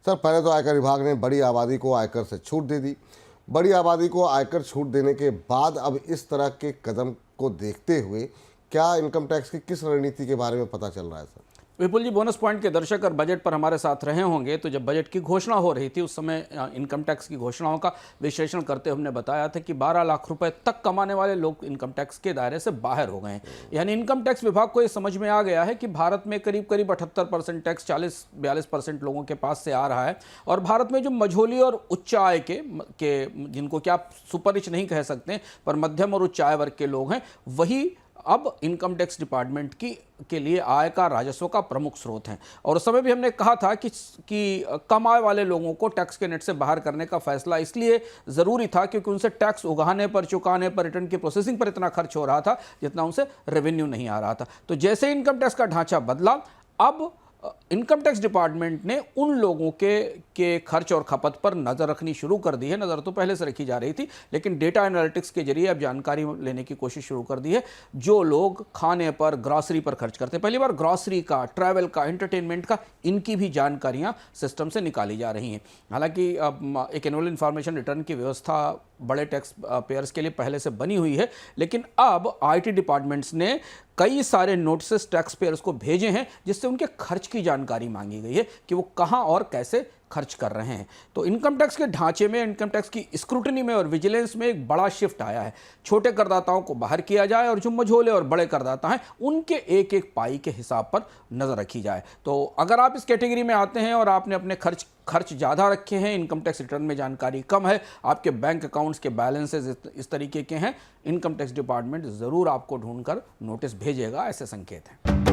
Sir, पहले तो आयकर विभाग ने बड़ी आबादी को आयकर से छूट दे दी। बड़ी आबादी को आयकर छूट देने के बाद अब इस तरह के कदम को देखते हुए क्या इनकम टैक्स की किस रणनीति के बारे में पता चल रहा है सर? विपुल जी, बोनस पॉइंट के दर्शक और बजट पर हमारे साथ रहे होंगे, तो जब बजट की घोषणा हो रही थी उस समय इनकम टैक्स की घोषणाओं का विश्लेषण करते हमने बताया था कि 12 लाख रुपए तक कमाने वाले लोग इनकम टैक्स के दायरे से बाहर हो गए हैं। यानी इनकम टैक्स विभाग को ये समझ में आ गया है कि भारत में करीब करीब 78% टैक्स 40-42% लोगों के पास से आ रहा है, और भारत में जो मझोली और उच्च आय के जिनको क्या आप सुपर रिच नहीं कह सकते पर मध्यम और उच्च आय वर्ग के लोग हैं, वही अब इनकम टैक्स डिपार्टमेंट के लिए आय का राजस्व का प्रमुख स्रोत हैं। और उस समय भी हमने कहा था कि कम आय वाले लोगों को टैक्स के नेट से बाहर करने का फैसला इसलिए ज़रूरी था क्योंकि उनसे टैक्स उगाने पर, चुकाने पर, रिटर्न की प्रोसेसिंग पर इतना खर्च हो रहा था जितना उनसे रेवेन्यू नहीं आ रहा था। तो जैसे इनकम टैक्स का ढांचा बदला, अब इनकम टैक्स डिपार्टमेंट ने उन लोगों के खर्च और खपत पर नज़र रखनी शुरू कर दी है। नज़र तो पहले से रखी जा रही थी, लेकिन डेटा एनालिटिक्स के जरिए अब जानकारी लेने की कोशिश शुरू कर दी है। जो लोग खाने पर, ग्रॉसरी पर खर्च करते हैं, पहली बार ग्रॉसरी का, ट्रैवल का, एंटरटेनमेंट का, इनकी भी जानकारियां सिस्टम से निकाली जा रही हैं। हालांकि एक एनुअल इन्फॉर्मेशन रिटर्न की व्यवस्था बड़े टैक्स पेयर्स के लिए पहले से बनी हुई है, लेकिन अब आईटी डिपार्टमेंट्स ने कई सारे नोटिस टैक्स पेयर्स को भेजे हैं जिससे उनके खर्च की जानकारी मांगी गई है कि वो कहां और कैसे खर्च कर रहे हैं। तो इनकम टैक्स के ढांचे में, इनकम टैक्स की स्क्रूटनी में और विजिलेंस में एक बड़ा शिफ्ट आया है। छोटे करदाताओं को बाहर किया जाए और जो मझोले और बड़े करदाता हैं उनके एक एक पाई के हिसाब पर नज़र रखी जाए। तो अगर आप इस कैटेगरी में आते हैं और आपने अपने खर्च ज़्यादा रखे हैं, इनकम टैक्स रिटर्न में जानकारी कम है, आपके बैंक अकाउंट्स के बैलेंसेज इस तरीके के हैं, इनकम टैक्स डिपार्टमेंट ज़रूर आपको ढूंढकर नोटिस भेजेगा, ऐसे संकेत हैं।